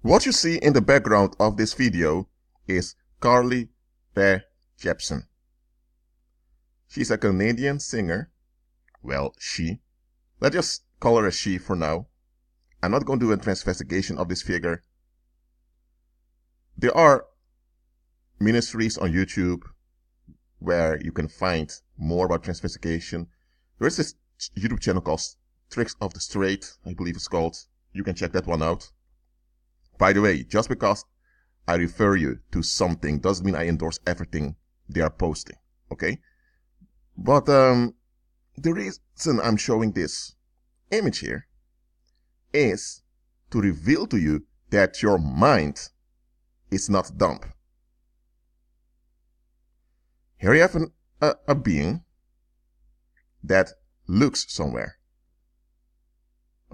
What you see in the background of this video is Carly Rae Jepsen. She's a Canadian singer. Well, she. Let's just call her a she for now. I'm not going to do a transvestigation of this figure. There are ministries on YouTube where you can find more about transvestigation. There is this YouTube channel called Tricks of the Straight, I believe it's called. You can check that one out. By the way, just because I refer you to something doesn't mean I endorse everything they are posting, okay? But the reason I'm showing this image here is to reveal to you that your mind is not dumb. Here you have a being that looks somewhere.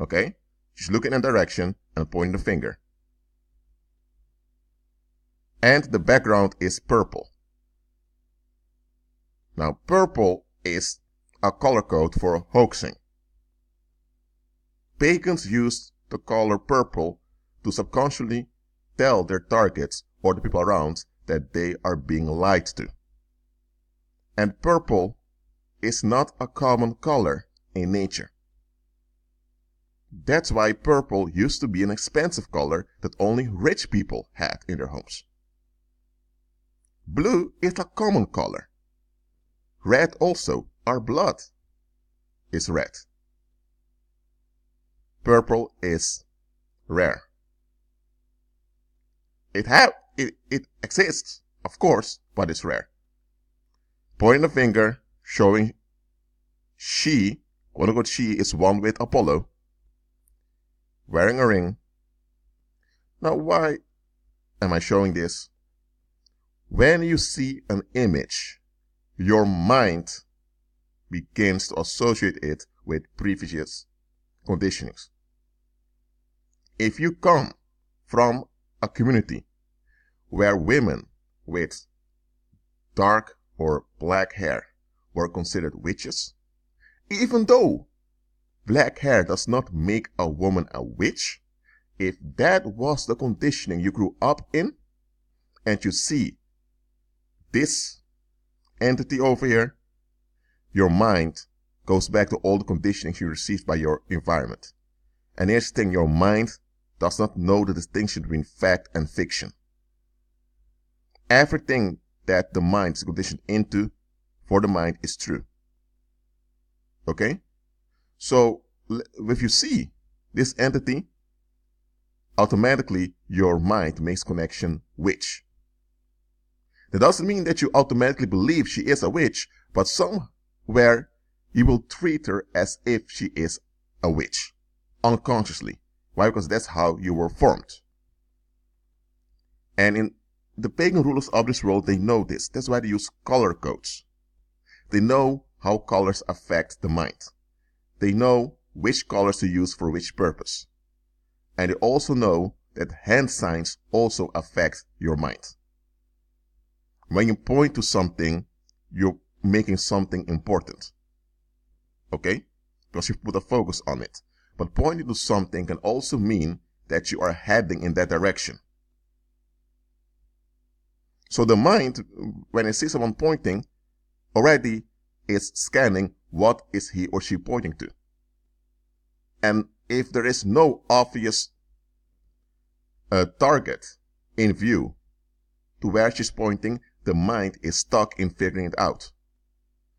Okay? She's looking in a direction and pointing the finger. And the background is purple. Now, purple is a color code for hoaxing. Pagans used the color purple to subconsciously tell their targets or the people around that they are being lied to. And purple is not a common color in nature. That's why purple used to be an expensive color that only rich people had in their homes. Blue is a common color. Red also, our blood, is red. Purple is rare. It exists, of course, but it's rare. Pointing the finger, showing she, quote unquote she, is one with Apollo, wearing a ring. Now, why am I showing this? When you see an image, your mind begins to associate it with previous conditionings. If you come from a community where women with dark or black hair were considered witches, even though black hair does not make a woman a witch, if that was the conditioning you grew up in, and you see this entity over here, your mind goes back to all the conditionings you received by your environment. And here's the thing, your mind does not know the distinction between fact and fiction. Everything that the mind is conditioned into, for the mind, is true. Okay? So, if you see this entity, automatically your mind makes connection witch. That doesn't mean that you automatically believe she is a witch, but somewhere you will treat her as if she is a witch, unconsciously. Why? Because that's how you were formed. And in the pagan rulers of this world, they know this. That's why they use color codes. They know how colors affect the mind. They know which colors to use for which purpose. And they also know that hand signs also affect your mind. When you point to something, you're making something important. Okay? Because you put a focus on it. But pointing to something can also mean that you are heading in that direction. So the mind, when it sees someone pointing, already is scanning what is he or she pointing to. And if there is no obvious target in view to where she's pointing, the mind is stuck in figuring it out.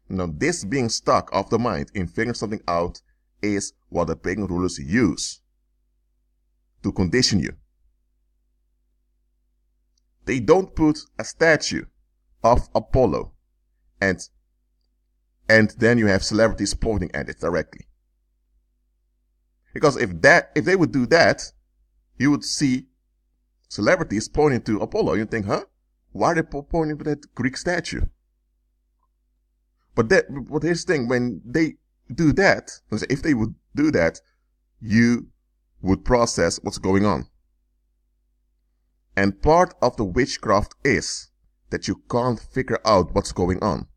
Now, this being stuck of the mind in figuring something out is what the pagan rulers use to condition you. They don't put a statue of Apollo and then you have celebrities pointing at it directly. Because if they would do that, you would see celebrities pointing to Apollo. You'd think, huh? Why are they pointing to that Greek statue? But here's the thing, when they do that, if they would do that, you would process what's going on. And part of the witchcraft is that you can't figure out what's going on.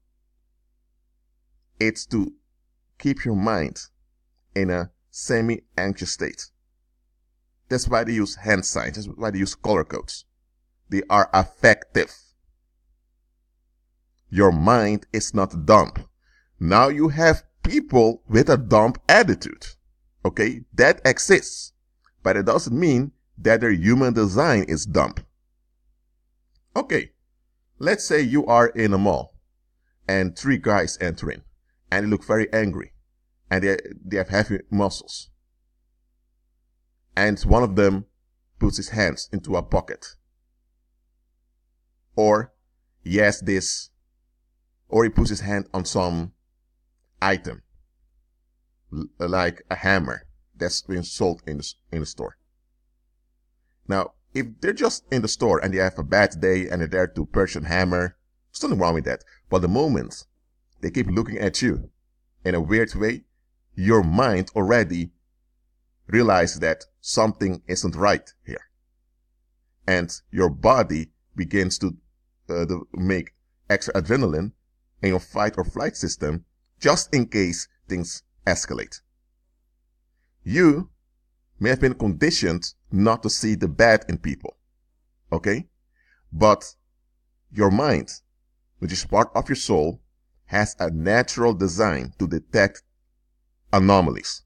It's to keep your mind in a semi-anxious state. That's why they use hand signs. That's why they use color codes. They are effective. Your mind is not dumb. Now you have people with a dumb attitude. Okay, that exists. But it doesn't mean that their human design is dumb. Okay, let's say you are in a mall and 3 guys enter in and they look very angry and they have heavy muscles. And one of them puts his hands into a pocket. Or he has this, or he puts his hand on some item, like a hammer that's being sold in the store. Now, if they're just in the store and they have a bad day and they're there to purchase a hammer, there's nothing wrong with that. But the moment they keep looking at you in a weird way, your mind already realizes that something isn't right here. And your body begins to make extra adrenaline in your fight or flight system just in case things escalate. You may have been conditioned not to see the bad in people, okay? But your mind, which is part of your soul, has a natural design to detect anomalies.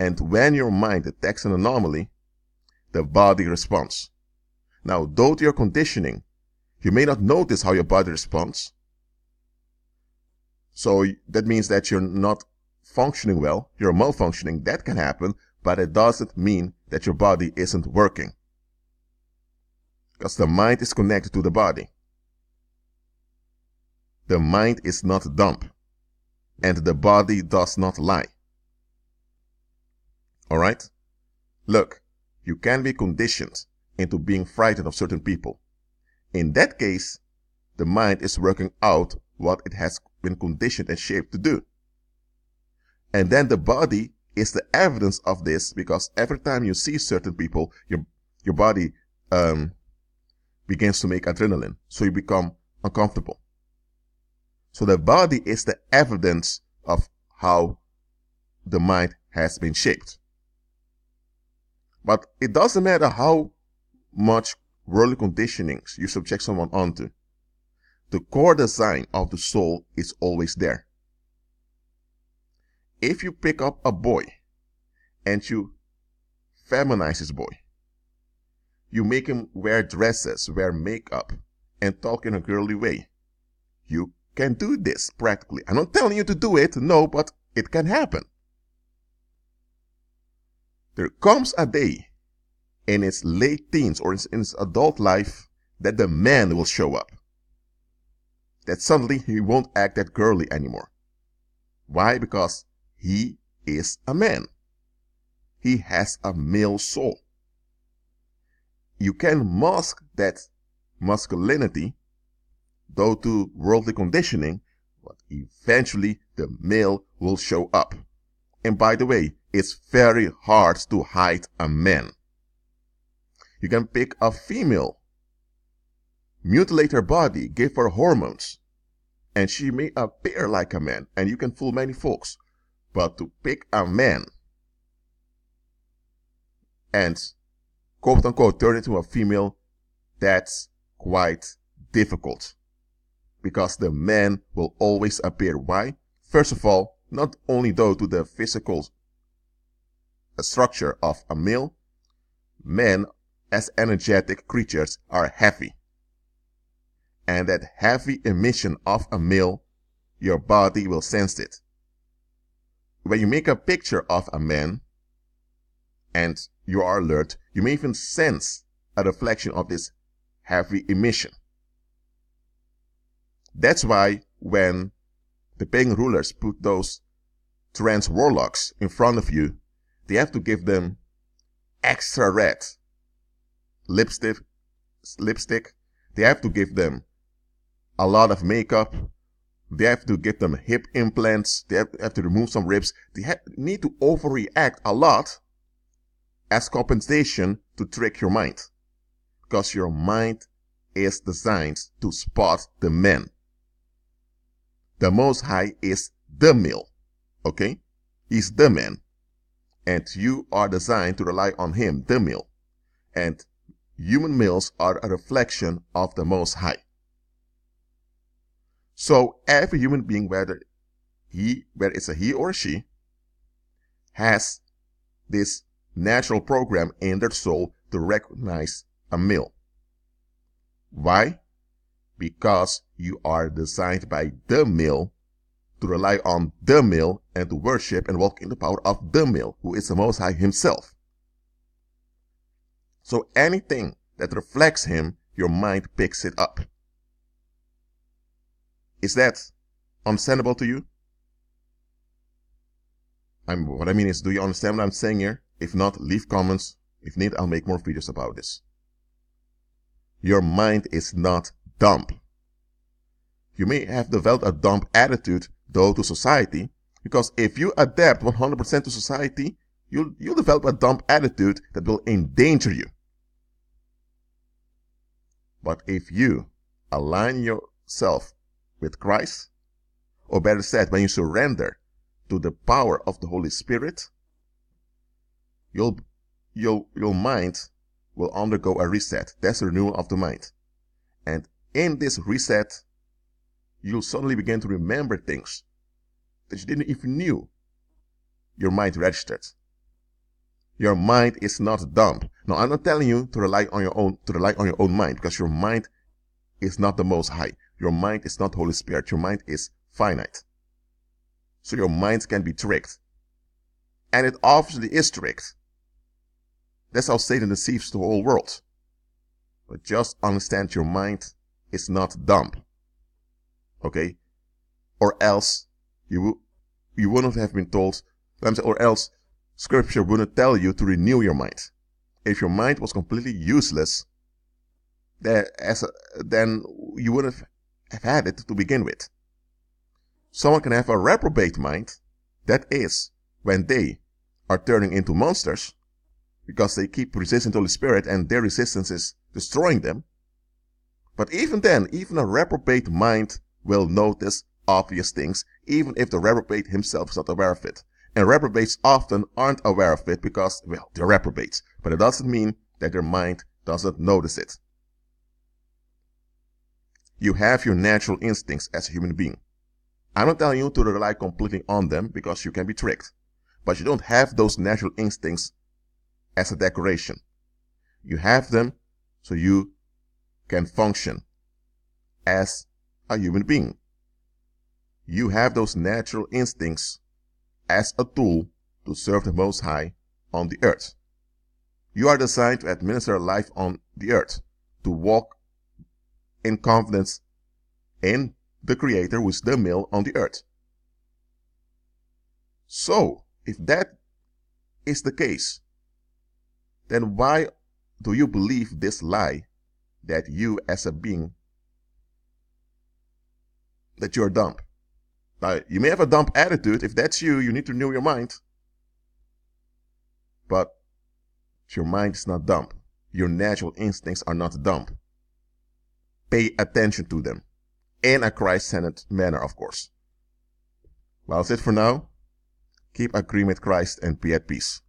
And when your mind detects an anomaly, the body responds. Now, due to your conditioning, you may not notice how your body responds. So that means that you're not functioning well, you're malfunctioning. That can happen, but it doesn't mean that your body isn't working. Because the mind is connected to the body. The mind is not dumb, and the body does not lie. Alright? Look, you can be conditioned into being frightened of certain people. In that case, the mind is working out what it has been conditioned and shaped to do. And then the body is the evidence of this, because every time you see certain people, your body begins to make adrenaline, so you become uncomfortable. So the body is the evidence of how the mind has been shaped. But it doesn't matter how much worldly conditionings you subject someone onto. The core design of the soul is always there. If you pick up a boy and you feminize this boy, you make him wear dresses, wear makeup, and talk in a girly way, you can do this practically. I'm not telling you to do it, no, but it can happen. There comes a day in his late teens or in his adult life that the man will show up. That suddenly he won't act that girly anymore. Why? Because he is a man. He has a male soul. You can mask that masculinity due to worldly conditioning, but eventually the male will show up. And by the way, it's very hard to hide a man. You can pick a female, mutilate her body, give her hormones, and she may appear like a man, and you can fool many folks. But to pick a man and quote unquote turn into a female, that's quite difficult. Because the man will always appear. Why? First of all, not only due to the physical structure of a male, men as energetic creatures are heavy. And that heavy emission of a male, your body will sense it. When you make a picture of a man and you are alert, you may even sense a reflection of this heavy emission. That's why when the pagan rulers put those trans warlocks in front of you, they have to give them extra red lipstick. They have to give them a lot of makeup. They have to give them hip implants. They have to remove some ribs. They need to overreact a lot as compensation to trick your mind. Because your mind is designed to spot the men. The Most High is the male. Okay? He's the man. And you are designed to rely on him, the male. And human males are a reflection of the Most High. So every human being, whether it's a he or a she, has this natural program in their soul to recognize a male. Why? Because you are designed by the male to rely on the male and to worship and walk in the power of the male, who is the Most High himself. So anything that reflects him, your mind picks it up. Is that understandable to you? What I mean is, do you understand what I'm saying here? If not, leave comments. If need, I'll make more videos about this. Your mind is not dumb. You may have developed a dumb attitude, though, to society, because if you adapt 100% to society, you'll develop a dumb attitude that will endanger you. But if you align yourself with Christ, or better said, when you surrender to the power of the Holy Spirit, your mind will undergo a reset. That's the renewal of the mind. And in this reset, you'll suddenly begin to remember things that you didn't even knew your mind registered. Your mind is not dumb. Now, I'm not telling you to rely on your own mind, because your mind is not the Most High. Your mind is not Holy Spirit. Your mind is finite. So your mind can be tricked. And it obviously is tricked. That's how Satan deceives the whole world. But just understand, your mind is not dumb. Okay? Or else you wouldn't have been told, or else Scripture wouldn't tell you to renew your mind. If your mind was completely useless, then you wouldn't have had it to begin with. Someone can have a reprobate mind, that is, when they are turning into monsters, because they keep resisting the Holy Spirit and their resistance is destroying them. But even then, even a reprobate mind will notice obvious things, even if the reprobate himself is not aware of it. And reprobates often aren't aware of it because, well, they're reprobates. But it doesn't mean that their mind doesn't notice it. You have your natural instincts as a human being. I'm not telling you to rely completely on them, because you can be tricked. But you don't have those natural instincts as a decoration. You have them so you can function as a human being. You have those natural instincts as a tool to serve the Most High on the earth. You are designed to administer life on the earth, to walk in confidence in the Creator, who is the male on the earth. So, if that is the case, then why do you believe this lie that you as a being, that you are dumb? Now, you may have a dumb attitude. If that's you, you need to renew your mind. But your mind is not dumb. Your natural instincts are not dumb. Pay attention to them. In a Christ-centered manner, of course. Well, that's it for now. Keep agreeing with Christ and be at peace.